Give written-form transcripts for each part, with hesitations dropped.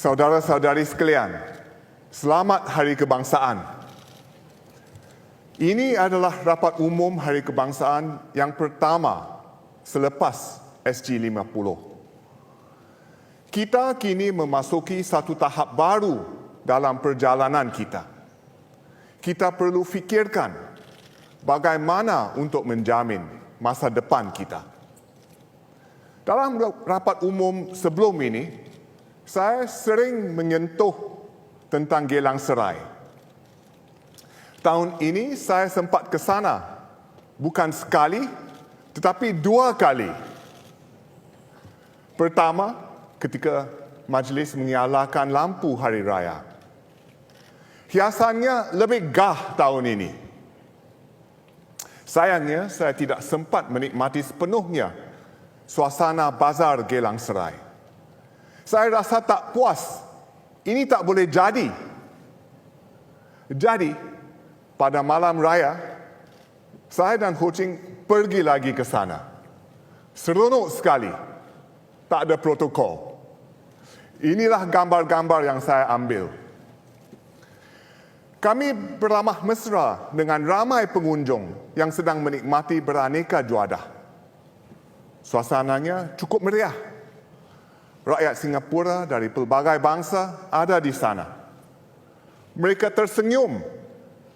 Saudara-saudari sekalian, selamat Hari Kebangsaan. Ini adalah rapat umum Hari Kebangsaan yang pertama selepas SG50. Kita kini memasuki satu tahap baru dalam perjalanan kita. Kita perlu fikirkan bagaimana untuk menjamin masa depan kita. Dalam rapat umum sebelum ini, saya sering menyentuh tentang Geylang Serai. Tahun ini saya sempat ke sana, bukan sekali, tetapi 2 kali. Pertama, ketika majlis menyalakan lampu Hari Raya. Hiasannya lebih gah tahun ini. Sayangnya, saya tidak sempat menikmati sepenuhnya suasana bazar Geylang Serai. Saya rasa tak puas. Ini tak boleh jadi. Jadi, pada malam raya, saya dan Ho Ching pergi lagi ke sana. Seronok sekali. Tak ada protokol. Inilah gambar-gambar yang saya ambil. Kami beramah mesra dengan ramai pengunjung yang sedang menikmati beraneka juadah. Suasananya cukup meriah. Rakyat Singapura dari pelbagai bangsa ada di sana. Mereka tersenyum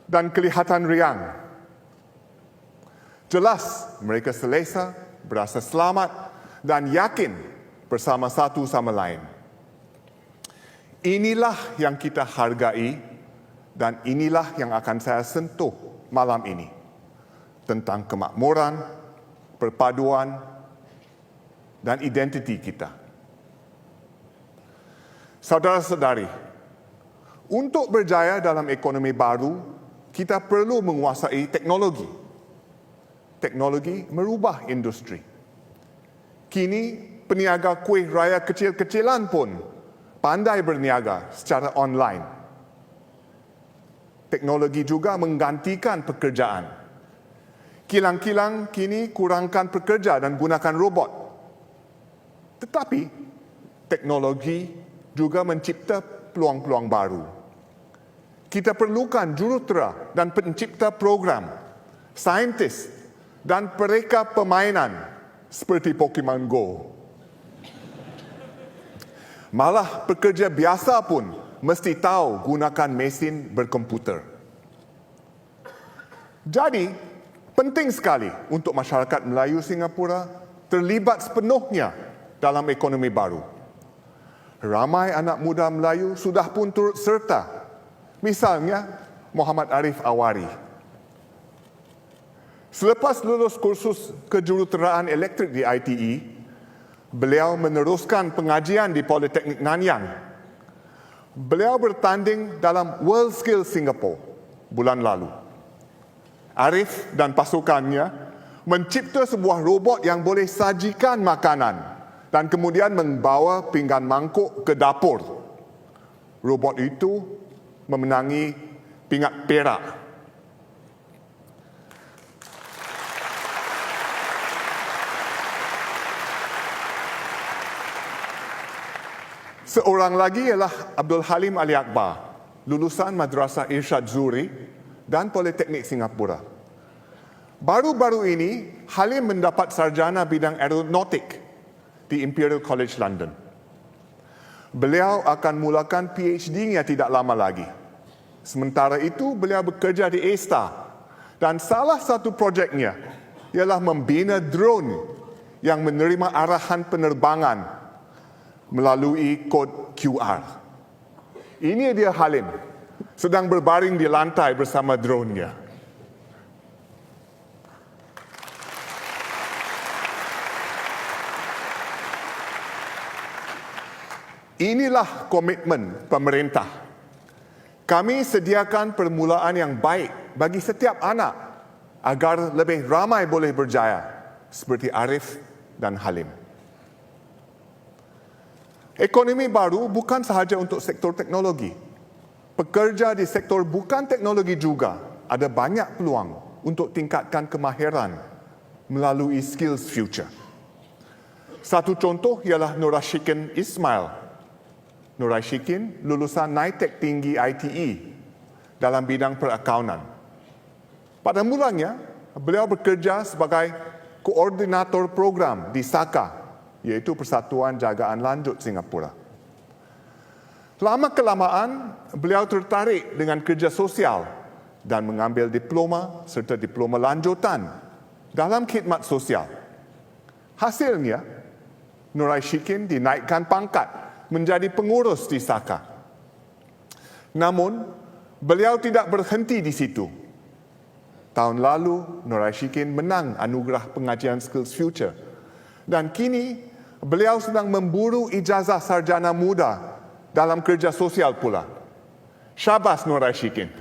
dan kelihatan riang. Jelas mereka selesa, berasa selamat dan yakin bersama satu sama lain. Inilah yang kita hargai dan inilah yang akan saya sentuh malam ini. Tentang kemakmuran, perpaduan, dan identiti kita. Saudara-saudari, untuk berjaya dalam ekonomi baru, kita perlu menguasai teknologi. Teknologi merubah industri. Kini, peniaga kuih raya kecil-kecilan pun pandai berniaga secara online. Teknologi juga menggantikan pekerjaan. Kilang-kilang kini kurangkan pekerja dan gunakan robot. Tetapi, teknologi juga mencipta peluang-peluang baru. Kita perlukan jurutera dan pencipta program, saintis dan pereka permainan seperti Pokemon Go. Malah pekerja biasa pun mesti tahu gunakan mesin berkomputer. Jadi, penting sekali untuk masyarakat Melayu Singapura terlibat sepenuhnya dalam ekonomi baru. Ramai anak muda Melayu sudah pun turut serta. Misalnya, Muhammad Arif Awari. Selepas lulus kursus kejuruteraan elektrik di ITE, beliau meneruskan pengajian di Politeknik Nanyang. Beliau bertanding dalam World Skills Singapore bulan lalu. Arif dan pasukannya mencipta sebuah robot yang boleh sajikan makanan dan kemudian membawa pinggan mangkuk ke dapur. Robot itu memenangi pingat perak. Seorang lagi ialah Abdul Halim Ali Akbar, lulusan Madrasah Irsyad Zuri dan Politeknik Singapura. Baru-baru ini, Halim mendapat sarjana bidang aeronautik di Imperial College London. Beliau akan mulakan PhD-nya tidak lama lagi. Sementara itu, beliau bekerja di A-Star dan salah satu projeknya ialah membina drone yang menerima arahan penerbangan melalui kod QR. Ini dia Halim, sedang berbaring di lantai bersama drone-nya. Inilah komitmen pemerintah. Kami sediakan permulaan yang baik bagi setiap anak agar lebih ramai boleh berjaya seperti Arif dan Halim. Ekonomi baru bukan sahaja untuk sektor teknologi. Pekerja di sektor bukan teknologi juga ada banyak peluang untuk tingkatkan kemahiran melalui Skills Future. Satu contoh ialah Nur Rashikin Ismail, Nur Ashikin lulusan NITEC Tinggi ITE dalam bidang perakaunan. Pada mulanya, beliau bekerja sebagai koordinator program di SAKA, iaitu Persatuan Jagaan Lanjut Singapura. Lama-kelamaan, beliau tertarik dengan kerja sosial dan mengambil diploma serta diploma lanjutan dalam khidmat sosial. Hasilnya, Nur Ashikin dinaikkan pangkat menjadi pengurus di SAKA. Namun, beliau tidak berhenti di situ. Tahun lalu, Nur Ashikin menang anugerah pengajian Skills Future. Dan kini, beliau sedang memburu ijazah sarjana muda dalam kerja sosial pula. Syabas Nur Ashikin.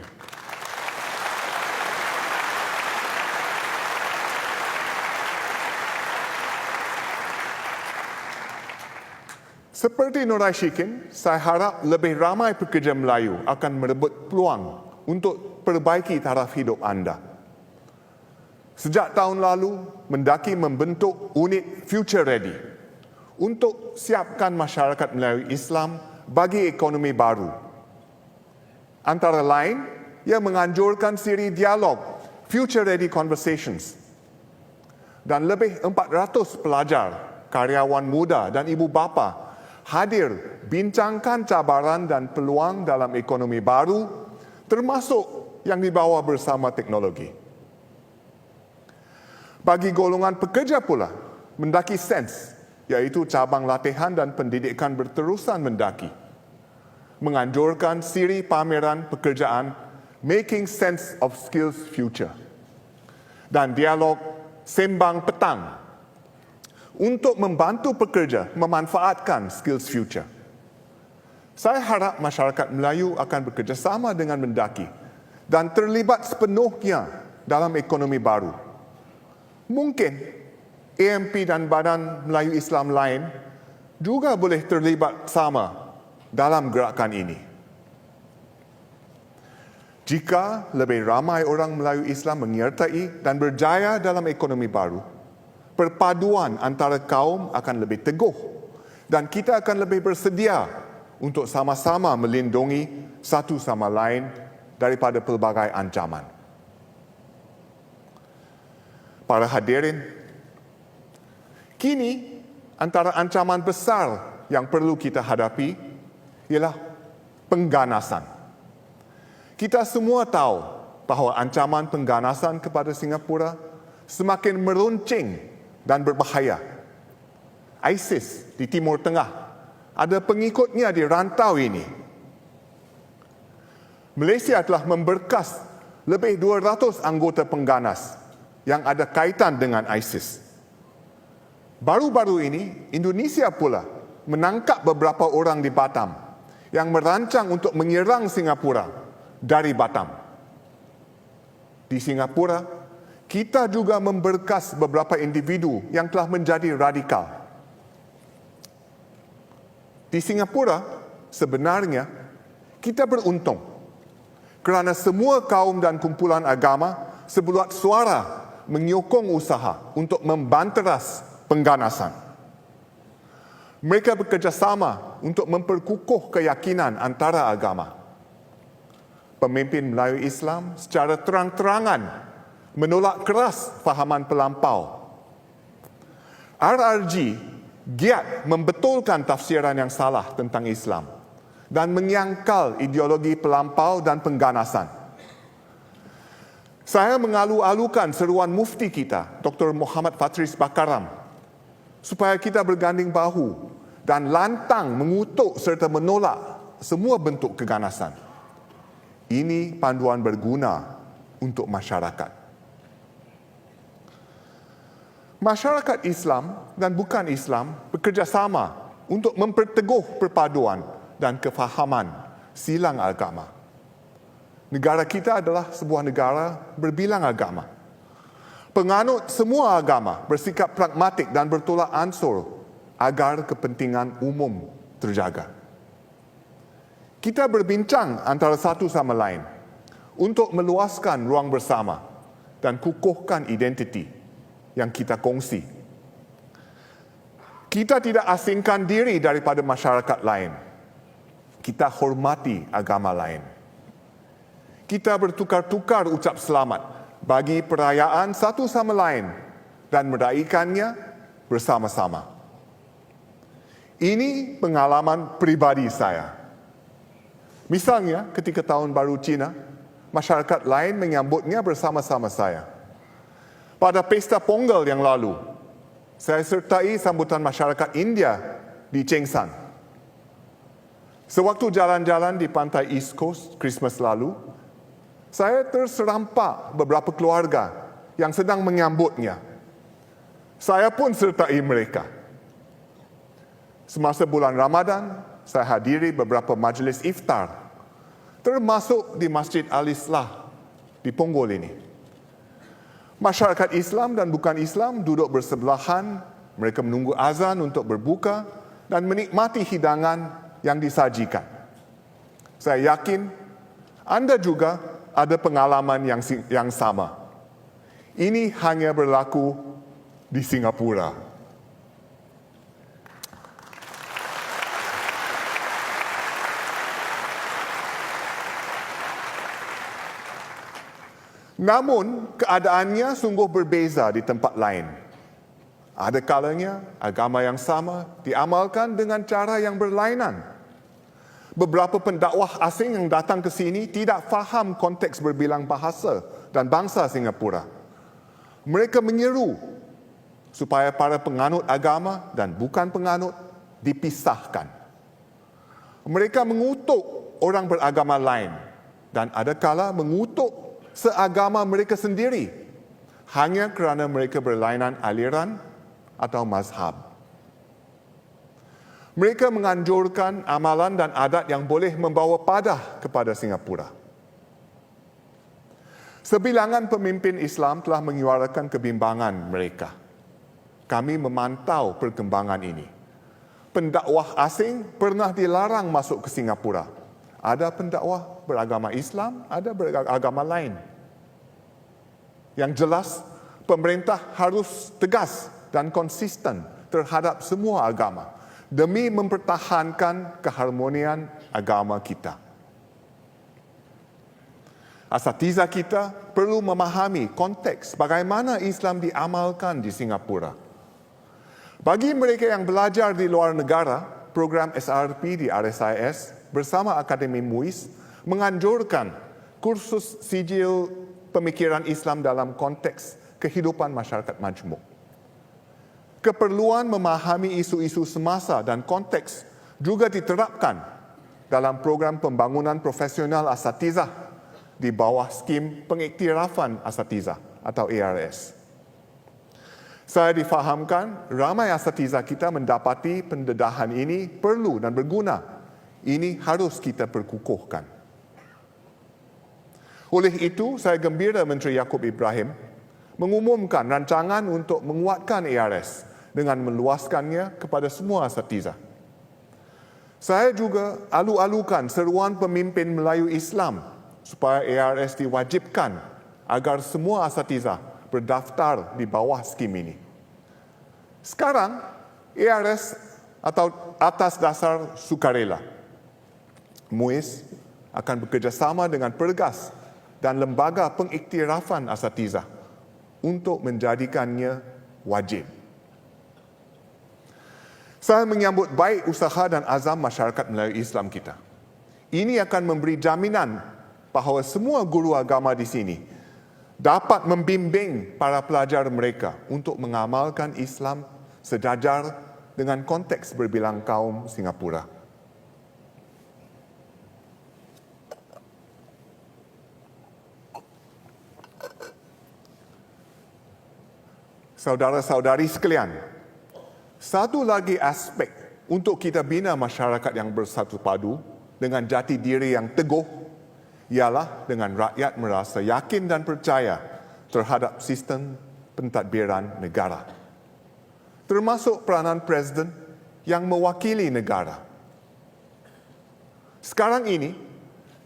Seperti Nur Ashikin, saya harap lebih ramai pekerja Melayu akan merebut peluang untuk perbaiki taraf hidup anda. Sejak tahun lalu, Mendaki membentuk unit Future Ready untuk siapkan masyarakat Melayu Islam bagi ekonomi baru. Antara lain, ia menganjurkan siri dialog Future Ready Conversations. Dan lebih 400 pelajar, karyawan muda dan ibu bapa hadir bincangkan cabaran dan peluang dalam ekonomi baru, termasuk yang dibawa bersama teknologi. Bagi golongan pekerja pula, Mendaki Sense, iaitu cabang latihan dan pendidikan berterusan mendaki, menganjurkan siri pameran pekerjaan Making Sense of Skills Future dan dialog Sembang Petang untuk membantu pekerja memanfaatkan Skills Future. Saya harap masyarakat Melayu akan bekerjasama dengan Mendaki dan terlibat sepenuhnya dalam ekonomi baru. Mungkin AMP dan Badan Melayu Islam lain juga boleh terlibat sama dalam gerakan ini. Jika lebih ramai orang Melayu Islam menyertai dan berjaya dalam ekonomi baru, perpaduan antara kaum akan lebih teguh dan kita akan lebih bersedia untuk sama-sama melindungi satu sama lain daripada pelbagai ancaman. Para hadirin, kini antara ancaman besar yang perlu kita hadapi ialah pengganasan. Kita semua tahu bahawa ancaman pengganasan kepada Singapura semakin meruncing dan berbahaya. ISIS di Timur Tengah ada pengikutnya di rantau ini. Malaysia telah memberkas lebih 200 anggota pengganas yang ada kaitan dengan ISIS. Baru-baru ini, Indonesia pula menangkap beberapa orang di Batam yang merancang untuk menyerang Singapura dari Batam. Di Singapura, kita juga memberkas beberapa individu yang telah menjadi radikal. Di Singapura, sebenarnya, kita beruntung kerana semua kaum dan kumpulan agama sebulat suara menyokong usaha untuk membanteras pengganasan. Mereka bekerjasama untuk memperkukuh keyakinan antara agama. Pemimpin Melayu Islam secara terang-terangan menolak keras fahaman pelampau. RRG giat membetulkan tafsiran yang salah tentang Islam dan menyangkal ideologi pelampau dan pengganasan. Saya mengalu-alukan seruan mufti kita, Dr. Muhammad Fatris Bakaram, supaya kita berganding bahu dan lantang mengutuk serta menolak semua bentuk keganasan. Ini panduan berguna untuk masyarakat. Masyarakat Islam dan bukan Islam bekerjasama untuk memperteguh perpaduan dan kefahaman silang agama. Negara kita adalah sebuah negara berbilang agama. Penganut semua agama bersikap pragmatik dan bertolak ansur agar kepentingan umum terjaga. Kita berbincang antara satu sama lain untuk meluaskan ruang bersama dan kukuhkan identiti yang kita kongsi. Kita tidak asingkan diri daripada masyarakat lain. kita hormati agama lain. Kita bertukar-tukar ucap selamat bagi perayaan satu sama lain dan meraihkannya bersama-sama. Ini pengalaman pribadi saya. Misalnya, ketika Tahun Baru Cina, masyarakat lain menyambutnya bersama-sama saya. Pada pesta Pongal yang lalu, saya sertai sambutan masyarakat India di Chengshan. Sewaktu jalan-jalan di pantai East Coast Christmas lalu, saya terserempak beberapa keluarga yang sedang menyambutnya. Saya pun sertai mereka. Semasa bulan Ramadan, saya hadiri beberapa majlis iftar, termasuk di Masjid Al-Islah di Punggol ini. Masyarakat Islam dan bukan Islam duduk bersebelahan, mereka menunggu azan untuk berbuka dan menikmati hidangan yang disajikan. Saya yakin anda juga ada pengalaman yang sama. Ini hanya berlaku di Singapura. Namun, keadaannya sungguh berbeza di tempat lain. Ada kalanya agama yang sama diamalkan dengan cara yang berlainan. Beberapa pendakwah asing yang datang ke sini tidak faham konteks berbilang bahasa dan bangsa Singapura. Mereka menyeru supaya para penganut agama dan bukan penganut dipisahkan. Mereka mengutuk orang beragama lain dan adakala mengutuk seagama mereka sendiri hanya kerana mereka berlainan aliran atau mazhab. Mereka menganjurkan amalan dan adat yang boleh membawa padah kepada Singapura. Sebilangan pemimpin Islam telah menyuarakan kebimbangan mereka. Kami memantau perkembangan ini. Pendakwah asing pernah dilarang masuk ke Singapura. Ada pendakwah beragama Islam, ada beragama lain. Yang jelas, pemerintah harus tegas dan konsisten terhadap semua agama demi mempertahankan keharmonian agama kita. Asatiza kita perlu memahami konteks bagaimana Islam diamalkan di Singapura. Bagi mereka yang belajar di luar negara, program SRP di RSIS bersama Akademi MUIS menganjurkan kursus sijil pemikiran Islam dalam konteks kehidupan masyarakat majmuk. Keperluan memahami isu-isu semasa dan konteks juga diterapkan dalam program pembangunan profesional asatizah di bawah skim pengiktirafan asatizah atau ARS. Saya difahamkan ramai asatizah kita mendapati pendedahan ini perlu dan berguna. Ini harus kita perkukuhkan. Oleh itu, saya gembira Menteri Yaakob Ibrahim mengumumkan rancangan untuk menguatkan ARS dengan meluaskannya kepada semua asatizah. Saya juga alu-alukan seruan pemimpin Melayu Islam supaya ARS diwajibkan agar semua asatizah berdaftar di bawah skim ini. Sekarang, ARS atau atas dasar sukarela, MUIS akan bekerjasama dengan Pergas dan lembaga pengiktirafan asatizah untuk menjadikannya wajib. Saya menyambut baik usaha dan azam masyarakat Melayu Islam kita. Ini akan memberi jaminan bahawa semua guru agama di sini dapat membimbing para pelajar mereka untuk mengamalkan Islam sejajar dengan konteks berbilang kaum Singapura. Saudara-saudari sekalian, satu lagi aspek untuk kita bina masyarakat yang bersatu padu dengan jati diri yang teguh ialah dengan rakyat merasa yakin dan percaya terhadap sistem pentadbiran negara, termasuk peranan Presiden yang mewakili negara. Sekarang ini,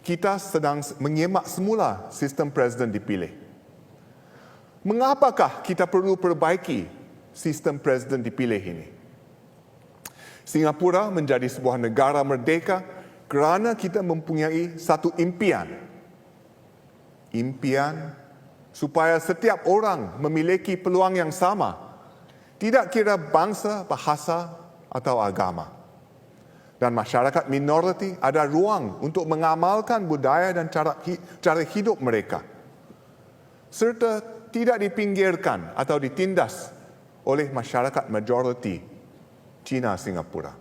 kita sedang menyemak semula sistem Presiden dipilih. Mengapakah kita perlu perbaiki sistem Presiden dipilih ini? Singapura menjadi sebuah negara merdeka kerana kita mempunyai satu impian supaya setiap orang memiliki peluang yang sama, tidak kira bangsa, bahasa atau agama. Dan masyarakat minoriti ada ruang untuk mengamalkan budaya dan cara hidup mereka, serta tidak dipinggirkan atau ditindas oleh masyarakat majoriti Cina Singapura.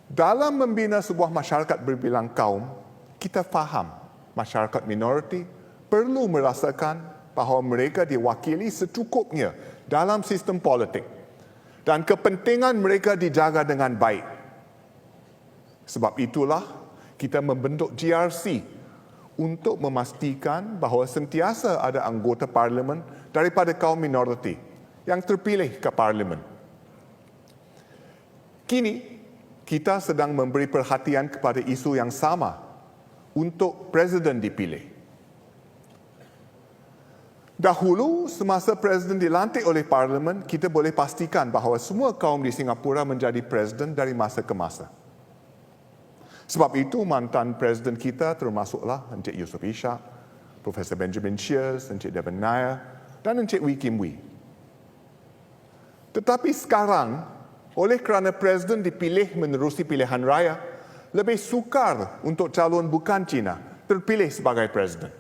Dalam membina sebuah masyarakat berbilang kaum, kita faham masyarakat minoriti perlu merasakan bahawa mereka diwakili secukupnya dalam sistem politik dan kepentingan mereka dijaga dengan baik. Sebab itulah kita membentuk GRC untuk memastikan bahawa sentiasa ada anggota parlimen daripada kaum minoriti yang terpilih ke parlimen. Kini, kita sedang memberi perhatian kepada isu yang sama untuk presiden dipilih. Dahulu, semasa presiden dilantik oleh parlimen, kita boleh pastikan bahawa semua kaum di Singapura menjadi presiden dari masa ke masa. Sebab itu, mantan presiden kita termasuklah Encik Yusof Ishak, Profesor Benjamin Sheares, Encik Devan Nair dan Encik Wee Kim Wee. Tetapi sekarang, oleh kerana presiden dipilih menerusi pilihan raya, lebih sukar untuk calon bukan Cina terpilih sebagai presiden.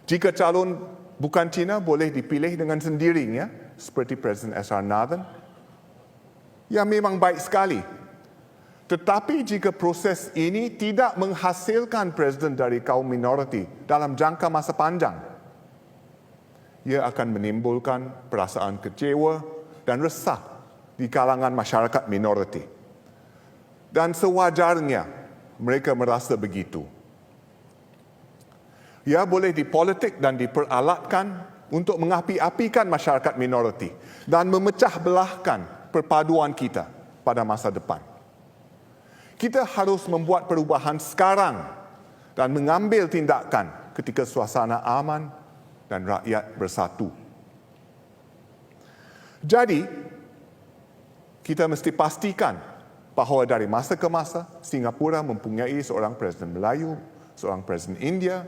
Jika calon bukan Cina boleh dipilih dengan sendirinya, seperti Presiden S.R. Nathan, yang memang baik sekali. Tetapi jika proses ini tidak menghasilkan presiden dari kaum minoriti dalam jangka masa panjang, ia akan menimbulkan perasaan kecewa dan resah di kalangan masyarakat minoriti. Dan sewajarnya mereka merasa begitu. Ia boleh dipolitik dan diperalatkan untuk mengapi-apikan masyarakat minoriti dan memecah belahkan perpaduan kita pada masa depan. Kita harus membuat perubahan sekarang dan mengambil tindakan ketika suasana aman dan rakyat bersatu. Jadi, kita mesti pastikan bahawa dari masa ke masa, Singapura mempunyai seorang presiden Melayu, seorang presiden India,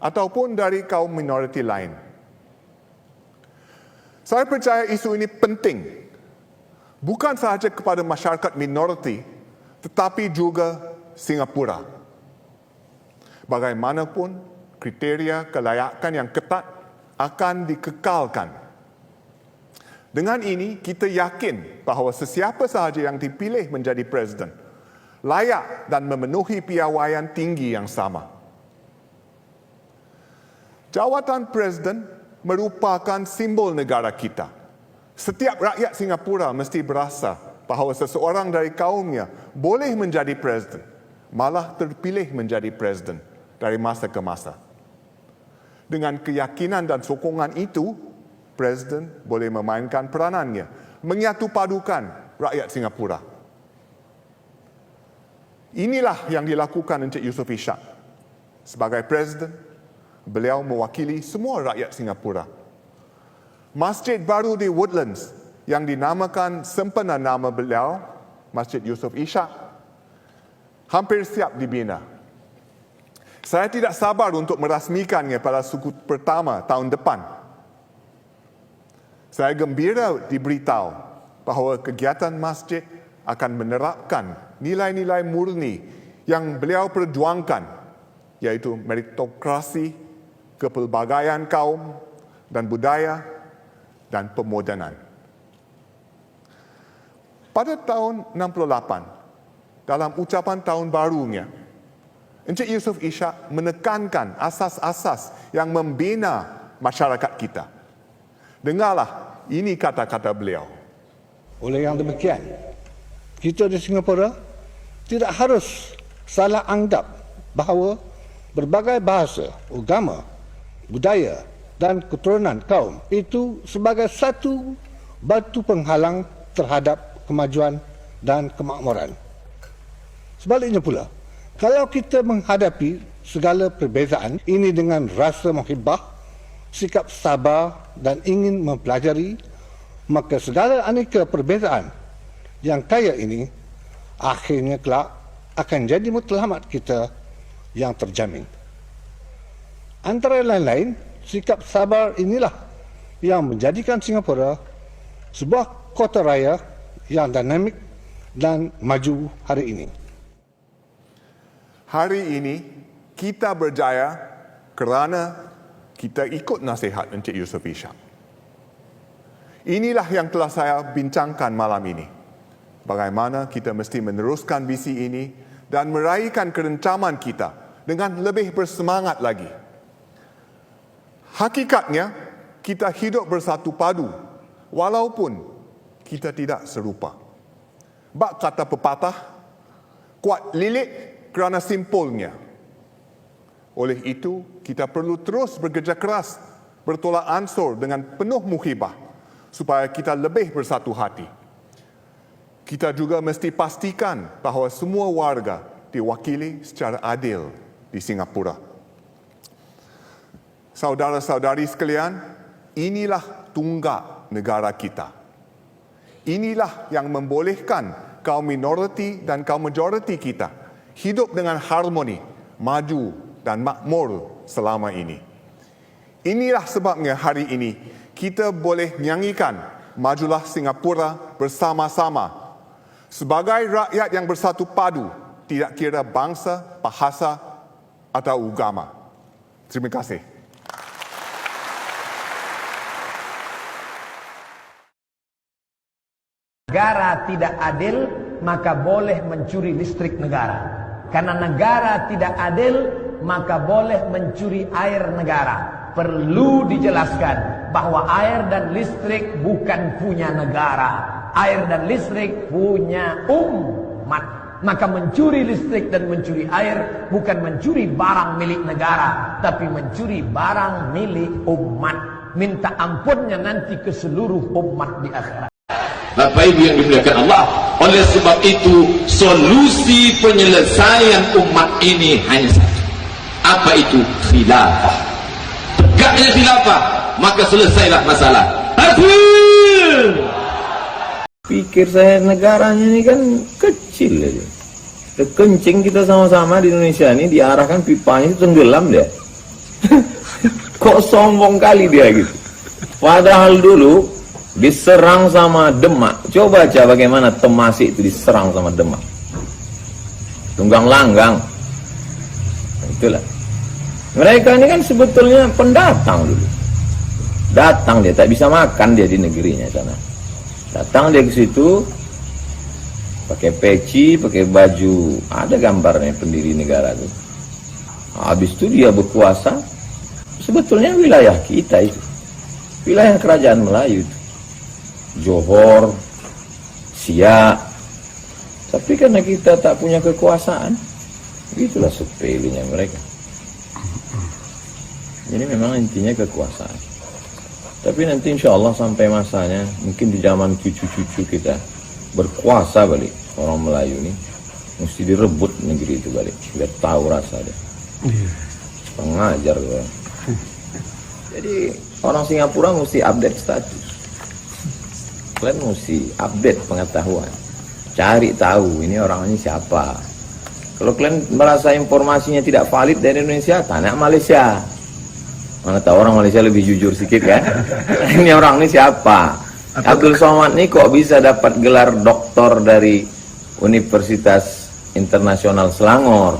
ataupun dari kaum minoriti lain. Saya percaya isu ini penting, bukan sahaja kepada masyarakat minoriti, tetapi juga Singapura. Bagaimanapun, kriteria kelayakan yang ketat akan dikekalkan. Dengan ini, kita yakin bahawa sesiapa sahaja yang dipilih menjadi presiden layak dan memenuhi piawaian tinggi yang sama. Jawatan presiden merupakan simbol negara kita. Setiap rakyat Singapura mesti berasa bahawa seseorang dari kaumnya boleh menjadi presiden, malah terpilih menjadi presiden dari masa ke masa. Dengan keyakinan dan sokongan itu, presiden boleh memainkan peranannya, menyatu padukan rakyat Singapura. Inilah yang dilakukan Encik Yusof Ishak. Sebagai presiden, beliau mewakili semua rakyat Singapura. Masjid baru di Woodlands yang dinamakan sempena nama beliau, Masjid Yusof Ishak, hampir siap dibina. Saya tidak sabar untuk merasmikannya pada suku pertama tahun depan. Saya gembira diberitahu bahawa kegiatan masjid akan menerapkan nilai-nilai murni yang beliau perjuangkan, yaitu meritokrasi, kepelbagaian kaum dan budaya, dan pemodenan. Pada tahun 68, dalam ucapan tahun barunya, Encik Yusof Ishak menekankan asas-asas yang membina masyarakat kita. Dengarlah, ini kata-kata beliau. Oleh yang demikian, kita di Singapura tidak harus salah anggap bahawa berbagai bahasa, agama, budaya dan keturunan kaum itu sebagai satu batu penghalang terhadap kemajuan dan kemakmuran. Sebaliknya pula, kalau kita menghadapi segala perbezaan ini dengan rasa muhibbah, sikap sabar dan ingin mempelajari, maka segala aneka perbezaan yang kaya ini akhirnya kelak akan jadi matlamat kita yang terjamin. Antara lain-lain, sikap sabar inilah yang menjadikan Singapura sebuah kota raya yang dinamik dan maju hari ini. Hari ini kita berjaya kerana kita ikut nasihat Encik Yusof Ishak. Inilah yang telah saya bincangkan malam ini. Bagaimana kita mesti meneruskan visi ini dan meraihkan kerencaman kita dengan lebih bersemangat lagi. Hakikatnya, kita hidup bersatu padu walaupun kita tidak serupa. Bak kata pepatah, kuat lilik kerana simpulnya. Oleh itu, kita perlu terus bekerja keras, bertolak ansur dengan penuh muhibah supaya kita lebih bersatu hati. Kita juga mesti pastikan bahawa semua warga diwakili secara adil di Singapura. Saudara-saudari sekalian, inilah tunggak negara kita. Inilah yang membolehkan kaum minoriti dan kaum majoriti kita hidup dengan harmoni, maju dan makmur selama ini. Inilah sebabnya hari ini kita boleh nyanyikan Majulah Singapura bersama-sama sebagai rakyat yang bersatu padu, tidak kira bangsa, bahasa atau agama. Terima kasih. Negara tidak adil, maka boleh mencuri listrik negara. Karena negara tidak adil, maka boleh mencuri air negara. Perlu dijelaskan bahwa air dan listrik bukan punya negara. Air dan listrik punya umat. Maka mencuri listrik dan mencuri air bukan mencuri barang milik negara, tapi mencuri barang milik umat. Minta ampunnya nanti ke seluruh umat di akhirat. Bapak Ibu yang dimuliakan Allah, oleh sebab itu solusi penyelesaian umat ini hanya satu. Apa itu? Khilafah. Tegaknya khilafah, maka selesailah masalah. Takbir. Pikir saya negaranya ini kan kecil aja. Kencing kita sama-sama di Indonesia ini diarahkan pipanya itu tenggelam dia. Kok sombong kali dia gitu. Padahal dulu diserang sama Demak. Coba baca bagaimana Temasik itu diserang sama Demak. Tunggang langgang. Itulah. Mereka ini kan sebetulnya pendatang dulu. Datang dia, tak bisa makan dia di negerinya sana. Datang dia ke situ, pakai peci, pakai baju, ada gambarnya pendiri negara itu. Habis itu dia berkuasa. Sebetulnya wilayah kita itu, wilayah kerajaan Melayu itu. Johor, Siak. Tapi karena kita tak punya kekuasaan, itulah sepelenya mereka. Jadi memang intinya kekuasaan. Tapi nanti insya Allah sampai masanya, mungkin di zaman cucu-cucu kita berkuasa balik. Orang Melayu ini mesti direbut negeri itu balik, biar tahu rasa dia. Pengajar gue. Jadi orang Singapura mesti update status. Kalian mesti update pengetahuan, cari tahu ini orang ini siapa. Kalau kalian merasa informasinya tidak valid dari Indonesia, tanya Malaysia. Mana tahu orang Malaysia lebih jujur sedikit kan? Ini orang ini siapa? Abdul Somad ini kok bisa dapat gelar doktor dari Universitas Internasional Selangor?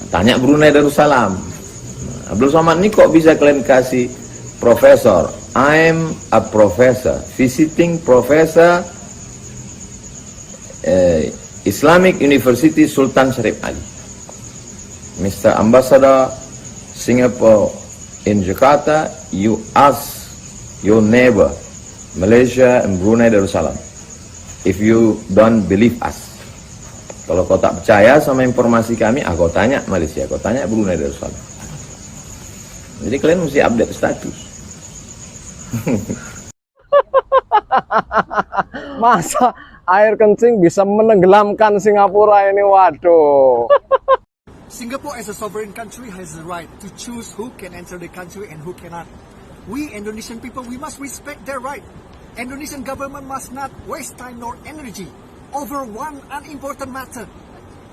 Tanya Brunei Darussalam. Abdul Somad ini kok bisa kalian kasih profesor? I'm a professor, visiting professor Islamic University Sultan Syarif Ali. Mr. Ambassador Singapore in Jakarta, you ask your neighbor Malaysia and Brunei Darussalam if you don't believe us. Kalau kau tak percaya sama informasi kami, kau tanya Malaysia, kau tanya Brunei Darussalam. Jadi kalian mesti update status. Masa air kencing bisa menenggelamkan Singapura ini, waduh. Singapore as a sovereign country has the right to choose who can enter the country and who cannot. We Indonesian people, we must respect their right. Indonesian government must not waste time nor energy over one unimportant matter.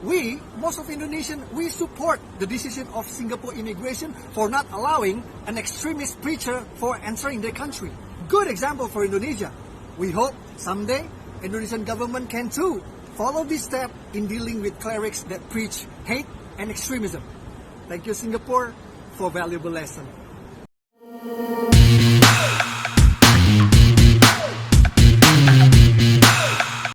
We, most of Indonesian, we support the decision of Singapore immigration for not allowing an extremist preacher for entering their country. Good example for Indonesia. We hope someday Indonesian government can too follow this step in dealing with clerics that preach hate and extremism. Thank you, Singapore, for valuable lesson.